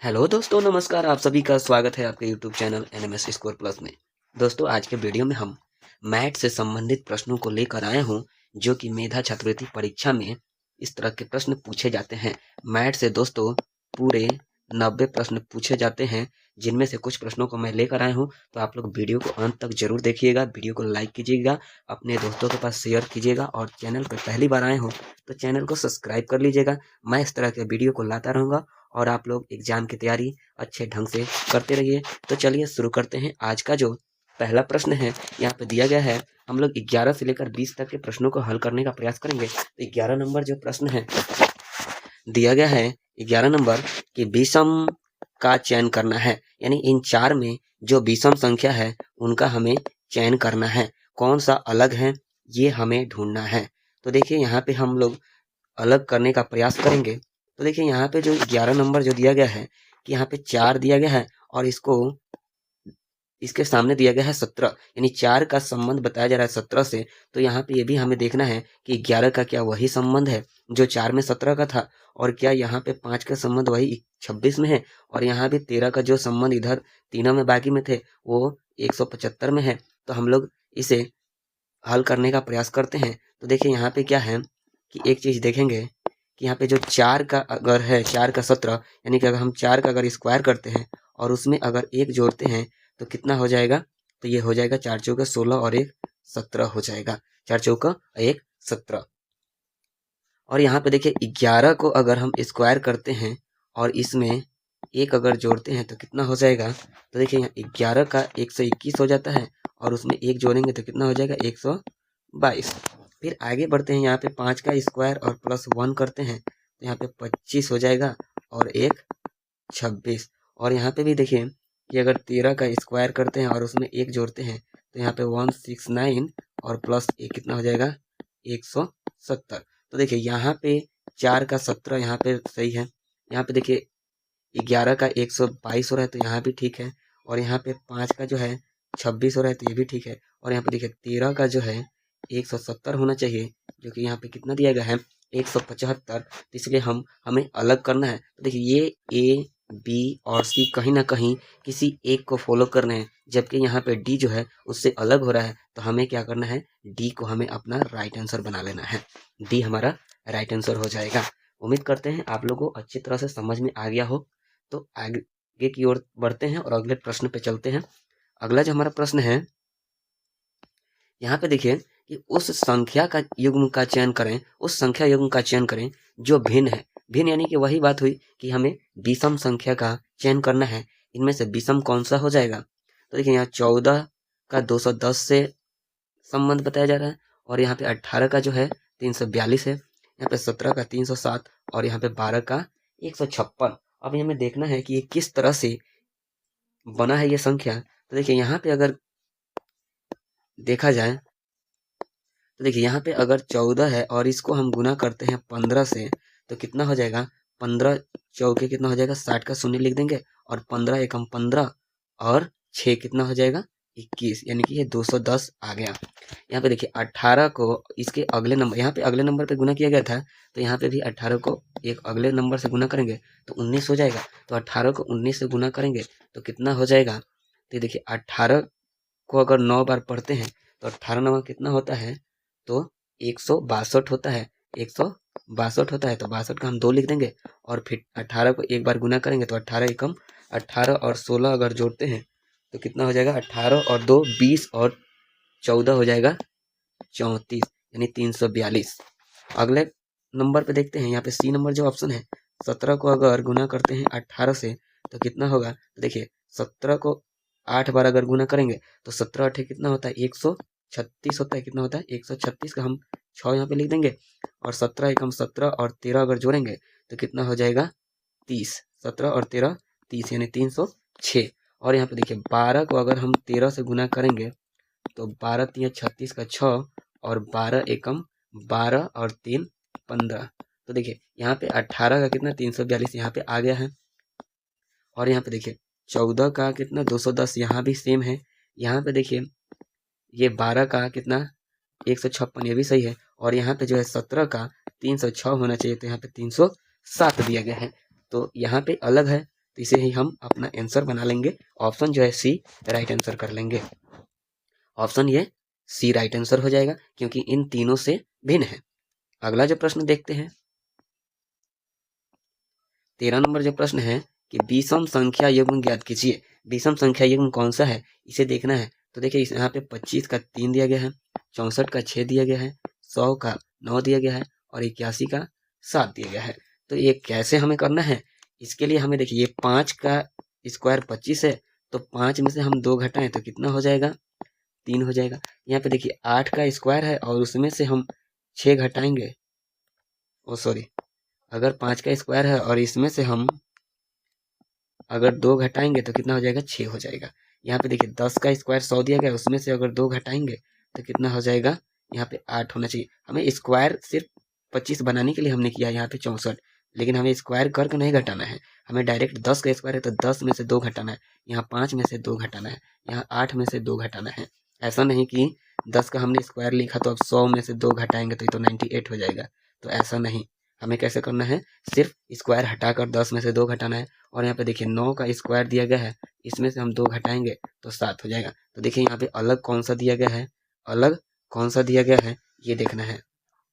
Hello दोस्तों, नमस्कार। आप सभी का स्वागत है आपके YouTube channel NMS score plus में। दोस्तों, आज के वीडियो में हम मैथ से संबंधित प्रश्नों को लेकर आए हूं, जो कि मेधा छात्रवृत्ति परीक्षा में इस तरह के प्रश्न पूछे जाते हैं। मैथ से दोस्तों पूरे 90 प्रश्न पूछे जाते हैं, जिनमें से कुछ प्रश्नों को मैं लेकर आया हूं। तो आप लोग वीडियो को अंत तक जरूर देखिएगा, वीडियो को लाइक कीजिएगा, अपने दोस्तों के पास शेयर कीजिएगा और चैनल पर पहली बार आए हो तो चैनल को सब्सक्राइब कर लीजिएगा। मैं इस तरह के वीडियो को लाता रहूँगा और आप लोग एग्जाम की तैयारी अच्छे ढंग से करते रहिए। तो चलिए शुरू करते हैं। आज का जो पहला प्रश्न है यहाँ पे दिया गया है, हम लोग 11 से लेकर 20 तक के प्रश्नों को हल करने का प्रयास करेंगे। तो 11 नंबर जो प्रश्न है दिया गया है, 11 नंबर कि विषम का चयन करना है, यानी इन चार में जो विषम संख्या है उनका हमें चयन करना है। कौन सा अलग है ये हमें ढूंढना है। तो देखिए यहाँ पे हम लोग अलग करने का प्रयास करेंगे। तो देखिए यहाँ पे जो 11 नंबर जो दिया गया है कि यहाँ पे 4 दिया गया है और इसके सामने दिया गया है 17, यानी 4 का संबंध बताया जा रहा है 17 से। तो यहाँ पे ये भी हमें देखना है कि 11 का क्या वही संबंध है जो 4 में 17 का था, और क्या यहाँ पे 5 का संबंध वही 26 में है, और यहाँ पे 13 का जो संबंध इधर तीनों में बाकी में थे वो 175 में है। तो हम लोग इसे हल करने का प्रयास करते हैं। तो देखिए यहाँ पे क्या है कि एक चीज देखेंगे कि यहाँ पे जो 4 का अगर है 4 का 17, यानी कि अगर हम 4 का अगर स्क्वायर करते हैं और उसमें अगर 1 जोड़ते हैं तो कितना हो जाएगा। तो ये हो जाएगा 4 चौका 16 और 1 17 हो जाएगा। 4 चौका 1 17। और यहाँ पे देखिए 11 को अगर हम स्क्वायर करते हैं और इसमें 1 अगर जोड़ते हैं तो कितना हो जाएगा। तो देखिए यहाँ 11 का 121 हो जाता है और उसमें 1 जोड़ेंगे तो कितना हो जाएगा 122। फिर आगे बढ़ते हैं, यहाँ पे 5 का स्क्वायर और प्लस 1 करते हैं तो यहाँ पे 25 हो जाएगा और 1 26। और यहाँ पे भी देखिए कि अगर 13 का स्क्वायर करते हैं और उसमें 1 जोड़ते हैं तो यहाँ पे 169 और प्लस 1 कितना हो जाएगा 170। तो देखिए यहाँ पे 4 का 17 यहाँ पे सही है। यहाँ पे देखिए 11 का 122 हो रहा है तो यहाँ भी ठीक है, और यहाँ पे 5 का जो है 26 हो रहा है तो ये भी ठीक है, और यहाँ पे देखिए 13 का जो है 170 होना चाहिए, जो कि यहाँ पे कितना दिया गया है 175। तो इसलिए हमें अलग करना है। तो देखिए ये ए बी और सी कहीं ना कहीं किसी एक को फॉलो कर रहे हैं, जबकि यहाँ पे डी जो है उससे अलग हो रहा है। तो हमें क्या करना है, डी को हमें अपना राइट आंसर बना लेना है। डी हमारा राइट आंसर हो जाएगा। उम्मीद करते हैं आप लोगों को अच्छी तरह से समझ में आ गया हो। तो आगे की ओर बढ़ते हैं और अगले प्रश्न पे चलते हैं। अगला जो हमारा प्रश्न है, यहाँ पे देखिए कि उस संख्या का युग्म का चयन करें, उस संख्या युग्म का चयन करें जो भिन्न है। भिन्न यानी कि वही बात हुई कि हमें विषम संख्या का चयन करना है। इनमें से विषम कौन सा हो जाएगा। तो देखिए यहाँ 14 का 210 से संबंध बताया जा रहा है, और यहाँ पे 18 का जो है 342 है, यहाँ पे 17 का 307 और यहाँ पे 12 का 156। अब हमें देखना है कि ये किस तरह से बना है ये संख्या। तो देखिए यहाँ पे अगर देखा जाए तो देखिए यहाँ पे अगर 14 है और इसको हम गुना करते हैं 15 से तो कितना हो जाएगा। 15 चौके कितना हो जाएगा, 60 का शून्य लिख देंगे और 15 एकम 15 और 6 कितना हो जाएगा 21, यानी कि ये 210 आ गया। यहाँ पे देखिए 18 को इसके अगले नंबर, यहाँ पे अगले नंबर पे गुना किया गया था, तो यहाँ पे भी 18 को एक अगले नंबर से गुना करेंगे तो 19 हो जाएगा। तो 18 को 19 से गुना करेंगे तो कितना हो जाएगा। तो देखिए 18 को अगर 9 बार पढ़ते हैं तो 18 9 कितना होता है, तो 162 होता है। 162 होता है तो 62 का हम 2 लिख देंगे और फिर 18 को एक बार गुना करेंगे तो 18 एकम 18 और 16 अगर जोड़ते हैं तो कितना हो जाएगा 18 और 2 20 और 14 हो जाएगा 34, यानी 342। अगले नंबर पे देखते हैं, यहाँ पे सी नंबर जो ऑप्शन है, 17 को अगर गुना करते हैं 18 से तो कितना होगा। तो देखिए 17 को 8 बार अगर गुना करेंगे तो 17 8 कितना होता है 136 होता है। कितना होता है 136 का हम 6 यहाँ पे लिख देंगे और 17 एकम 17 और 13 अगर जोड़ेंगे तो कितना हो जाएगा 30। 17 और 13 30, यानी 306। और यहाँ पे देखिए 12 को अगर हम 13 से गुना करेंगे तो 12 3 36 का 6 और 12 एकम 12 और 3 15। तो देखिए यहाँ पे 18 का कितना 342 यहाँ पे आ गया है, और यहाँ पे देखिए 14 का कितना 210 यहाँ भी सेम है। यहाँ पे देखिए ये 12 का कितना 156 ये भी सही है, और यहाँ पे जो है 17 का 306 होना चाहिए, तो यहाँ पे 307 दिया गया है। तो यहाँ पे अलग है तो इसे ही हम अपना आंसर बना लेंगे। ऑप्शन जो है सी राइट आंसर कर लेंगे। ऑप्शन ये सी राइट आंसर हो जाएगा क्योंकि इन तीनों से भिन्न है। अगला जो प्रश्न देखते हैं, 13 नंबर जो प्रश्न है कि विषम संख्या युग्म ज्ञात कीजिए। विषम संख्या युग्म कौन सा है, इसे देखना है। तो देखिए यहाँ पे 25 का 3 दिया गया है, 64 का 6 दिया गया है, 100 का 9 दिया गया है और 81 का 7 दिया गया है। तो ये कैसे हमें करना है, इसके लिए हमें देखिए ये 5 का स्क्वायर 25 है, तो 5 में से हम 2 घटाएं तो कितना हो जाएगा, 3 हो जाएगा। यहाँ पे देखिए 8 का स्क्वायर है और उसमें से हम 6 घटाएंगे, ओ सॉरी, अगर 5 का स्क्वायर है और इसमें से हम अगर 2 घटाएंगे तो कितना हो जाएगा, 6 हो जाएगा। यहाँ पे देखिए 10 का स्क्वायर 100 दिया गया, उसमें से अगर 2 घटाएंगे तो कितना हो जाएगा, यहाँ पे 8 होना चाहिए। हमें स्क्वायर सिर्फ 25 बनाने के लिए हमने किया यहाँ पे 64, लेकिन हमें स्क्वायर करके नहीं घटाना है, हमें डायरेक्ट 10 का स्क्वायर है तो 10 में से 2 घटाना है, यहाँ 5 में से 2 घटाना है, यहाँ 8 में से 2 घटाना है। ऐसा नहीं कि 10 का हमने स्क्वायर लिखा तो अब 100 में से 2 घटाएंगे तो ये तो 98 हो जाएगा। तो ऐसा नहीं, हमें कैसे करना है, सिर्फ स्क्वायर हटाकर 10 में से 2 घटाना है। और यहाँ पे देखिए 9 का स्क्वायर दिया गया है, इसमें से हम 2 घटाएंगे तो 7 हो जाएगा। तो देखिए यहाँ पे अलग कौन सा दिया गया है, अलग कौन सा दिया गया है ये देखना है।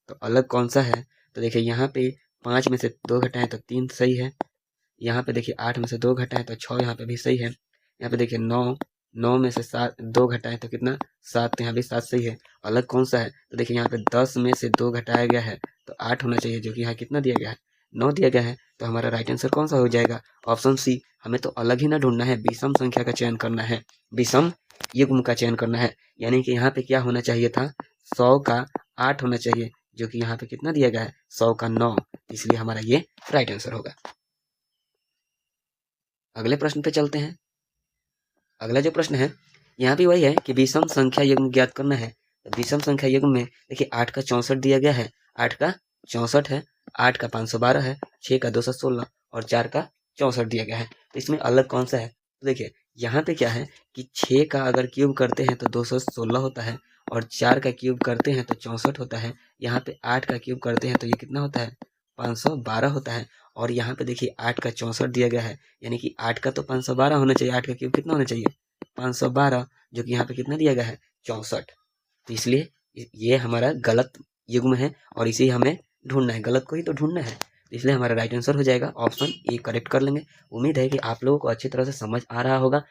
तो अलग कौन सा है, तो देखिए यहाँ पे 5 में से 2 घटाएं तो 3 सही है, यहाँ पे देखिए 8 में से 2 घटाएं तो 6 यहाँ पे भी सही है, यहाँ पे देखिए 9 में से 2 घटाएं तो कितना 7, तो यहाँ भी 7 सही है। अलग कौन सा है, तो देखिए यहाँ पे 10 में से 2 घटाया गया है तो 8 होना चाहिए, जो कि यहाँ कितना दिया गया है, 9 दिया गया है। तो हमारा राइट आंसर कौन सा हो जाएगा, ऑप्शन सी। हमें तो अलग ही ना ढूंढना है, विषम संख्या का चयन करना है, विषम युग्म का चयन करना है। यानी कि यहाँ पे क्या होना चाहिए था, 100 का 8 होना चाहिए, जो कि यहाँ पे कितना दिया गया है, 100 का 9, इसलिए हमारा ये राइट आंसर होगा। अगले प्रश्न पे चलते हैं। अगला जो प्रश्न है यहाँ भी वही है कि विषम संख्या युग्म ज्ञात करना है। तो विषम संख्या युग्म में देखिए 8 का 64 दिया गया है, 8 का 64 है, 8 का 512 है, 6 का 216 और 4 का 64 दिया गया है। तो इसमें अलग कौन सा है, तो देखिए यहाँ पे क्या है कि 6 का अगर क्यूब करते हैं तो 216 होता है और 4 का क्यूब करते हैं तो 64 होता है। यहाँ पे 8 का क्यूब करते हैं तो ये कितना होता है, 512 होता है। और यहाँ पे देखिए 8 का 64 दिया गया है, यानी कि 8 का तो 512 होना चाहिए, 8 का क्यूब कितना होना चाहिए, 512, जो कि यहाँ पे कितना दिया गया है, 64। तो इसलिए ये हमारा गलत युग्म है और इसे हमें ढूंढना है, गलत को ही तो ढूंढना है। तो इसलिए हमारा राइट आंसर हो जाएगा ऑप्शन ए, करेक्ट कर लेंगे। उम्मीद है कि आप लोगों को अच्छी तरह से समझ आ रहा होगा।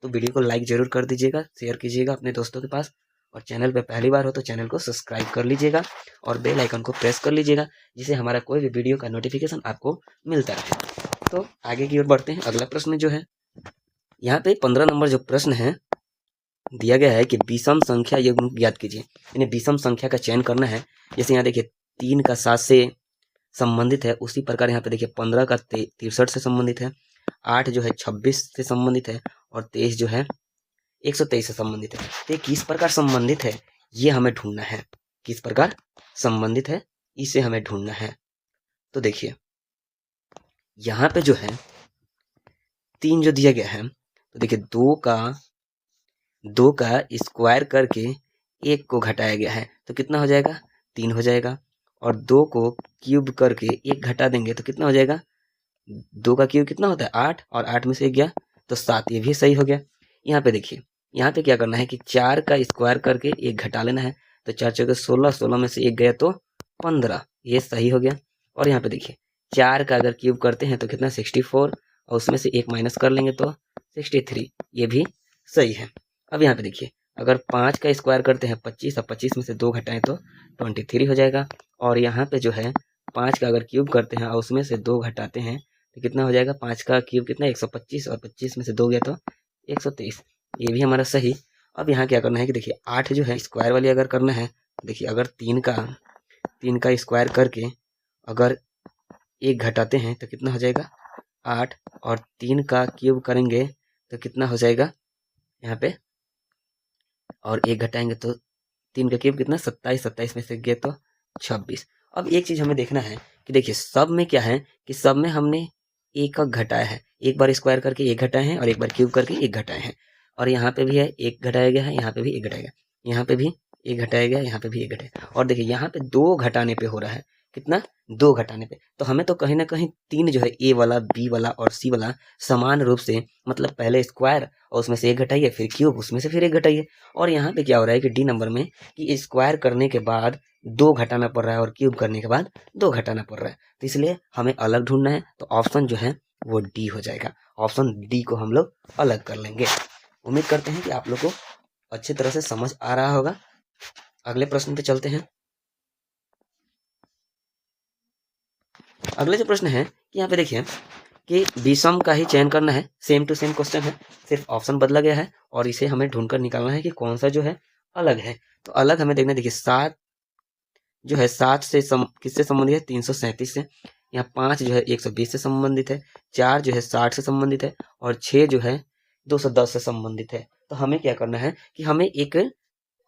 तो वीडियो को लाइक जरूर कर दीजिएगा, शेयर कीजिएगा अपने दोस्तों के पास, और चैनल पे पहली बार हो तो चैनल को सब्सक्राइब कर लीजिएगा और बेल आइकन को प्रेस कर लीजिएगा, जिससे हमारा कोई भी वीडियो का नोटिफिकेशन आपको मिलता रहे। तो आगे की ओर बढ़ते हैं। अगला प्रश्न जो है यहाँ पे 15 नंबर जो प्रश्न है दिया गया है कि विषम संख्या युग्म ज्ञात कीजिए। यानी विषम संख्या का चयन करना है। जैसे यहाँ देखिए 3 का 7 से संबंधित है, उसी प्रकार यहाँ पे देखिए 15 का 63 से संबंधित है, 8 जो है 26 से संबंधित है और 23 जो है 123 से संबंधित है। तो ये किस प्रकार संबंधित है ये हमें ढूंढना है, किस प्रकार संबंधित है इसे हमें ढूंढना है। तो देखिए यहाँ पे जो है 3 जो दिया गया है, तो देखिए 2 का स्क्वायर करके 1 को घटाया गया है तो कितना हो जाएगा, 3 हो जाएगा। और 2 को क्यूब करके 1 घटा देंगे तो कितना हो जाएगा, 2 का क्यूब कितना होता है, 8, और 8 में से 1 गया तो 7, ये भी सही हो गया। यहाँ पे देखिए यहाँ पे क्या करना है कि 4 का स्क्वायर करके 1 घटा लेना है, तो 4 चौके 16, 16 में से 1 गया तो 15, ये सही हो गया। और यहाँ पे देखिए 4 का अगर क्यूब करते हैं तो कितना 64, और उसमें से 1 माइनस कर लेंगे तो 63, ये भी सही है। अब यहाँ पे देखिए अगर 5 का स्क्वायर करते हैं 25, और 25 में से 2 घटाएं तो 23 हो जाएगा। और यहाँ पे जो है 5 का अगर क्यूब करते हैं और उसमें से 2 घटाते हैं तो कितना हो जाएगा, 5 का क्यूब कितना 125, और 25 में से 2 गया तो 123, ये भी हमारा सही। अब यहाँ क्या करना है कि देखिए 8 जो है स्क्वायर वाली अगर करना है, देखिए अगर 3 का स्क्वायर करके अगर 1 घटाते हैं तो कितना हो जाएगा 8, और 3 का क्यूब करेंगे तो कितना हो जाएगा यहाँ पे, और 1 घटाएंगे तो 3 का क्यूब कितना 27, 27 में से गए तो 26। अब एक चीज हमें देखना है कि देखिए सब में क्या है कि सब में हमने एक घटाया है, एक बार स्क्वायर करके 1 घटाए हैं और एक बार क्यूब करके 1 घटाए हैं। और यहाँ पे भी है 1 घटाया गया है, यहाँ पे भी 1 घटाया गया, यहाँ पे भी 1 घटाया गया, यहाँ पे भी 1 घटाया। और देखिए यहाँ पे 2 घटाने पे हो रहा है, कितना 2 घटाने पे। तो हमें तो कहीं ना कहीं 3 जो है ए वाला, बी वाला और सी वाला समान रूप से, मतलब पहले स्क्वायर और उसमें से 1 घटाइए, फिर क्यूब उसमें से फिर 1 घटाइए। और यहाँ पे क्या हो रहा है कि डी नंबर में कि स्क्वायर करने के बाद 2 घटाना पड़ रहा है और क्यूब करने के बाद 2 घटाना पड़ रहा है। तो इसलिए हमें अलग ढूंढना है। तो ऑप्शन जो है वो डी हो जाएगा। ऑप्शन डी को हम लोग अलग कर लेंगे। उम्मीद करते हैं कि आप लोग को अच्छी तरह से समझ आ रहा होगा। अगले प्रश्न पे चलते हैं। अगले जो प्रश्न है कि यहाँ पे देखिए कि विषम का ही चयन करना है। सेम टू सेम क्वेश्चन है, सिर्फ ऑप्शन बदला गया है और इसे हमें ढूंढकर निकालना है कि कौन सा जो है अलग है। तो अलग हमें देखना, देखिए 7 जो है 7 से किससे संबंधित है? 337 से। यहाँ 5 जो है 120 से संबंधित है। 4 जो है 60 से संबंधित है और 6 जो है 210 से संबंधित है। तो हमें क्या करना है कि हमें एक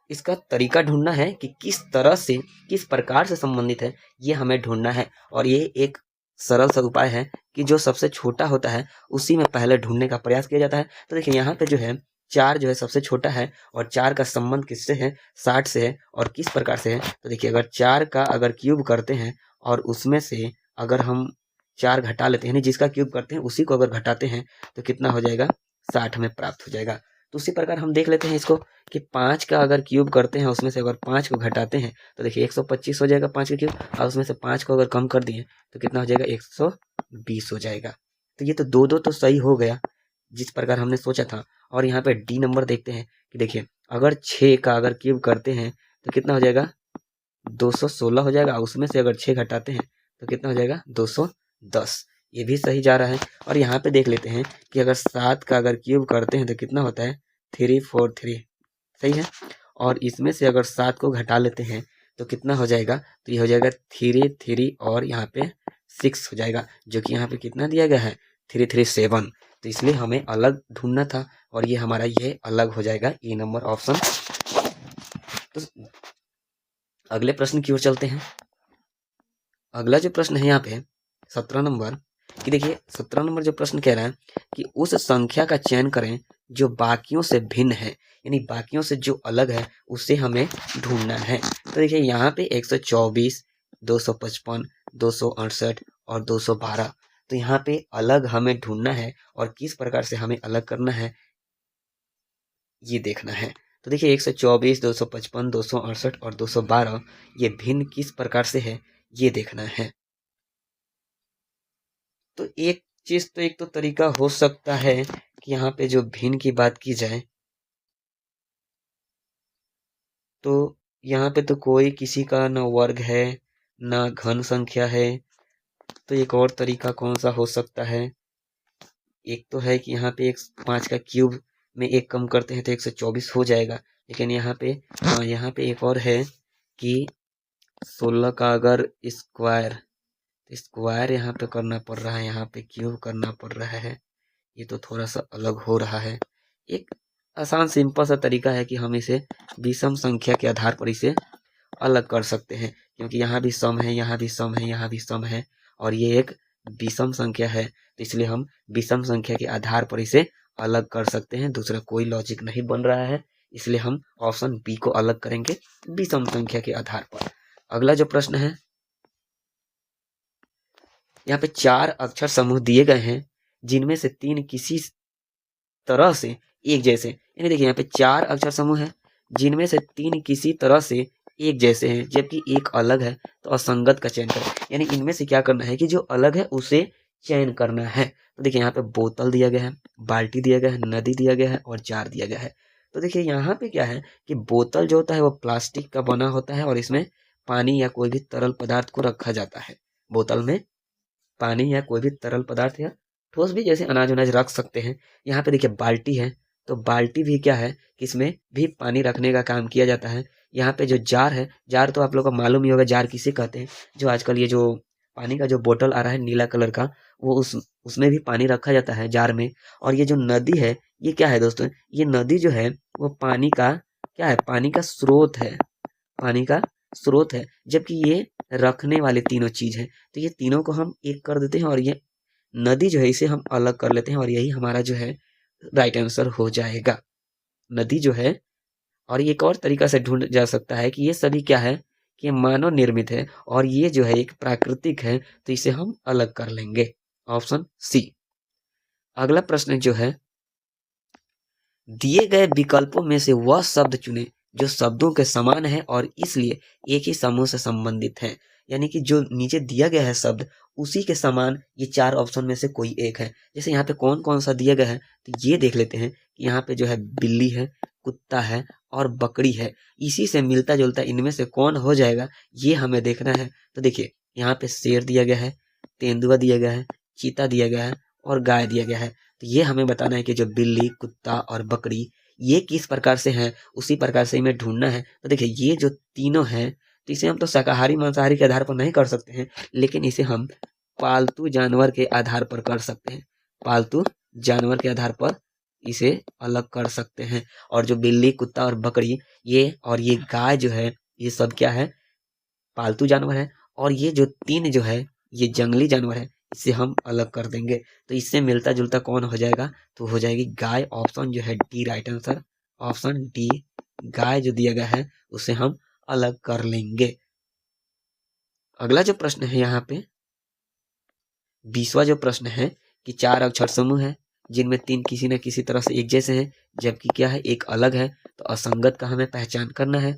इसका तरीका ढूंढना है कि किस तरह से, किस प्रकार से संबंधित है, ये हमें ढूंढना है। और ये एक सरल सा उपाय है कि जो सबसे छोटा होता है उसी में पहले ढूंढने का प्रयास किया जाता है। तो देखिए यहाँ पे जो है 4 जो है सबसे छोटा है और 4 का संबंध किससे है? 60 से है। और किस प्रकार से है? तो देखिए अगर 4 का अगर क्यूब करते हैं और उसमें से अगर हम 4 घटा लेते हैं, यानी जिसका क्यूब करते हैं उसी को अगर घटाते हैं तो कितना हो जाएगा? 60 में प्राप्त हो जाएगा। तो उसी प्रकार हम देख लेते हैं इसको कि 5 का अगर क्यूब करते हैं उसमें से अगर 5 को घटाते हैं तो देखिए 125 हो जाएगा 5 का क्यूब, और उसमें से 5 को अगर कम कर दिए तो कितना हो जाएगा? 120 हो जाएगा। तो ये तो दो दो तो सही हो गया जिस प्रकार हमने सोचा था। और यहाँ पे डी नंबर देखते हैं कि देखिए अगर 6 का अगर क्यूब करते हैं तो कितना हो जाएगा? 216 हो जाएगा। उसमें से अगर 6 घटाते हैं तो कितना हो जाएगा? 210। ये भी सही जा रहा है। और यहाँ पे देख लेते हैं कि अगर 7 का अगर क्यूब करते हैं तो कितना होता है? 343, सही है। और इसमें से अगर 7 को घटा लेते हैं तो कितना हो जाएगा? तो ये हो जाएगा 3 और यहाँ पे 6 हो जाएगा, जो कि यहाँ पे कितना दिया गया है? 337। तो इसलिए हमें अलग ढूंढना था और ये हमारा ये अलग हो जाएगा, ए नंबर ऑप्शन। तो अगले प्रश्न की ओर चलते हैं। अगला जो प्रश्न है यहाँ पे 17 नंबर कि देखिए 17 नंबर जो प्रश्न कह रहा है कि उस संख्या का चयन करें जो बाकियों से भिन्न है, यानी बाकियों से जो अलग है उसे हमें ढूंढना है। तो देखिए यहाँ पे 124, 255, 268 और 212। तो यहाँ पे अलग हमें ढूंढना है और किस प्रकार से हमें अलग करना है ये देखना है। तो देखिए 124, 255, 268 और 212 ये भिन्न किस प्रकार से है ये देखना है। तो एक चीज तो एक तो तरीका हो सकता है कि यहाँ पे जो भिन्न की बात की जाए तो यहाँ पे तो कोई किसी का ना वर्ग है ना घन संख्या है। तो एक और तरीका कौन सा हो सकता है? एक तो है कि यहाँ पे 5 का क्यूब में 1 कम करते हैं तो 124 हो जाएगा। लेकिन यहाँ पे एक और है कि 16 का अगर स्क्वायर यहाँ पे करना पड़ रहा है, यहाँ पे क्यूब करना पड़ रहा है। ये तो थोड़ा सा अलग हो रहा है। एक आसान सिंपल सा तरीका है कि हम इसे विषम संख्या के आधार पर इसे अलग कर सकते हैं, क्योंकि यहाँ भी सम है, यहाँ भी सम है, यहाँ भी सम है और ये एक विषम संख्या है। तो इसलिए हम विषम संख्या के आधार पर इसे अलग कर सकते हैं। दूसरा कोई लॉजिक नहीं बन रहा है, इसलिए हम ऑप्शन बी को अलग करेंगे विषम संख्या के आधार पर। अगला जो प्रश्न है, यहाँ पे 4 अक्षर समूह दिए गए हैं जिनमें से 3 किसी तरह से एक जैसे, यानी देखिए यहाँ पे 4 अक्षर समूह है जिनमें से 3 किसी तरह से एक जैसे हैं जबकि एक अलग है, तो असंगत का चयन करें। यानी इनमें से क्या करना है कि जो अलग है उसे चयन करना है। तो देखिए यहाँ पे बोतल दिया गया है, बाल्टी दिया गया है, नदी दिया गया है और जार दिया गया है। तो देखिए यहाँ पे क्या है कि बोतल जो होता है वो प्लास्टिक का बना होता है और इसमें पानी या कोई भी तरल पदार्थ को रखा जाता है। बोतल में पानी या कोई भी तरल पदार्थ या ठोस भी जैसे अनाज वनाज रख सकते हैं। यहाँ पे देखिए बाल्टी है, तो बाल्टी भी क्या है कि इसमें भी पानी रखने का काम किया जाता है। यहाँ पे जो जार है, जार तो आप लोग को मालूम ही होगा जार किसे कहते हैं। जो आजकल ये जो पानी का जो बोतल आ रहा है नीला कलर का, वो उसमें भी पानी रखा जाता है जार में। और ये जो नदी है ये क्या है दोस्तों? ये नदी जो है वो पानी का क्या है? पानी का स्रोत है, पानी का स्रोत है। जबकि ये रखने वाले तीनों चीज है। तो ये तीनों को हम एक कर देते हैं और ये नदी जो है इसे हम अलग कर लेते हैं और यही हमारा जो है राइट आंसर हो जाएगा, नदी जो है। और एक और तरीका से ढूंढ जा सकता है कि ये सभी क्या है कि मानव निर्मित है और ये जो है एक प्राकृतिक है, तो इसे हम अलग कर लेंगे। Option C. अगला प्रश्न जो है, दिए गए विकल्पों में से वह शब्द चुने जो शब्दों के समान है और इसलिए एक ही समूह से संबंधित है। यानी कि जो नीचे दिया गया है शब्द, उसी के समान ये 4 ऑप्शन में से कोई एक है। जैसे यहाँ पे कौन कौन सा दिया गया है, तो ये देख लेते हैं कि यहाँ पे जो है बिल्ली है, कुत्ता है और बकरी है। इसी से मिलता जुलता इनमें से कौन हो जाएगा, ये हमें देखना है। तो देखिए, यहाँ पे शेर दिया गया है, तेंदुआ दिया गया है, चीता दिया गया है और गाय दिया गया है। तो ये हमें बताना है कि जो बिल्ली, कुत्ता और बकरी ये किस प्रकार से हैं, उसी प्रकार से हमें ढूंढना है। तो देखिए, ये जो तीनों हैं, तो इसे हम तो शाकाहारी मांसाहारी के आधार पर नहीं कर सकते हैं, लेकिन इसे हम पालतू जानवर के आधार पर कर सकते हैं। पालतू जानवर के आधार पर इसे अलग कर सकते हैं। और जो बिल्ली, कुत्ता और बकरी ये और ये गाय जो है, ये सब क्या है, पालतू जानवर है। और ये जो 3 जो है, ये जंगली जानवर है, इसे हम अलग कर देंगे। तो इससे मिलता जुलता कौन हो जाएगा, तो हो जाएगी गाय। ऑप्शन जो है D right answer. Option D, गाय जो दिया गया है उसे हम अलग कर लेंगे। अगला जो प्रश्न है यहाँ पे 20वां जो प्रश्न है कि 4 अक्षर समूह है जिनमें 3 किसी न किसी तरह से एक जैसे हैं, जबकि क्या है, एक अलग है। तो असंगत का हमें पहचान करना है।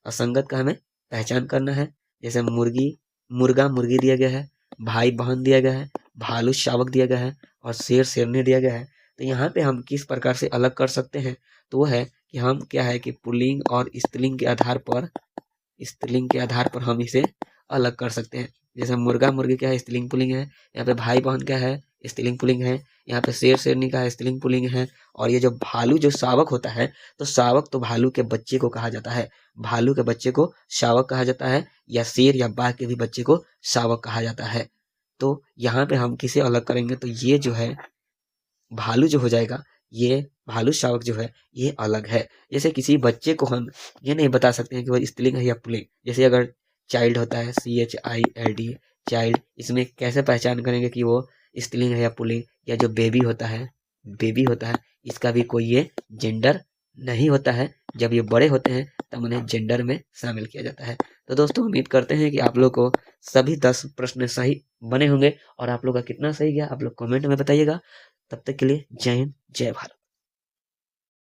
असंगत का हमें पहचान करना है। जैसे मुर्गा मुर्गी दिया गया है, भाई बहन दिया गया है, भालू शावक दिया गया है और शेर शेरनी दिया गया है। तो यहाँ पे हम किस प्रकार से अलग कर सकते हैं, तो वो है कि हम क्या है कि पुल्लिंग और स्त्रीलिंग के आधार पर हम इसे अलग कर सकते हैं। जैसे मुर्गा मुर्गी क्या है, स्त्रीलिंग पुल्लिंग है। यहाँ पे भाई बहन क्या है, स्त्रीलिंग पुल्लिंग है। यहाँ पे शेर शेरनी का है, स्त्रीलिंग पुल्लिंग है। और ये जो भालू जो शावक होता है, तो शावक तो भालू के बच्चे को कहा जाता है। भालू के बच्चे को शावक कहा जाता है, या शेर या बाघ के भी बच्चे को शावक कहा जाता है। तो यहाँ पे हम किसे अलग करेंगे, तो ये जो है भालू जो हो जाएगा, ये भालू शावक जो है ये अलग है। जैसे किसी बच्चे को हम ये नहीं बता सकते हैं कि वो स्त्रीलिंग है या पुल्लिंग। जैसे अगर चाइल्ड होता है, CHILD, चाइल्ड, इसमें कैसे पहचान करेंगे कि वो स्त्रीलिंग है या पुल्लिंग। या जो बेबी होता है, इसका भी कोई ये जेंडर नहीं होता है। जब ये बड़े होते हैं तब उन्हें जेंडर में शामिल किया जाता है। तो दोस्तों, उम्मीद करते हैं कि आप लोग को सभी 10 प्रश्न सही बने होंगे। और आप लोग का कितना सही गया, आप लोग कमेंट में बताइएगा। तब तक के लिए जय हिंद, जय भारत।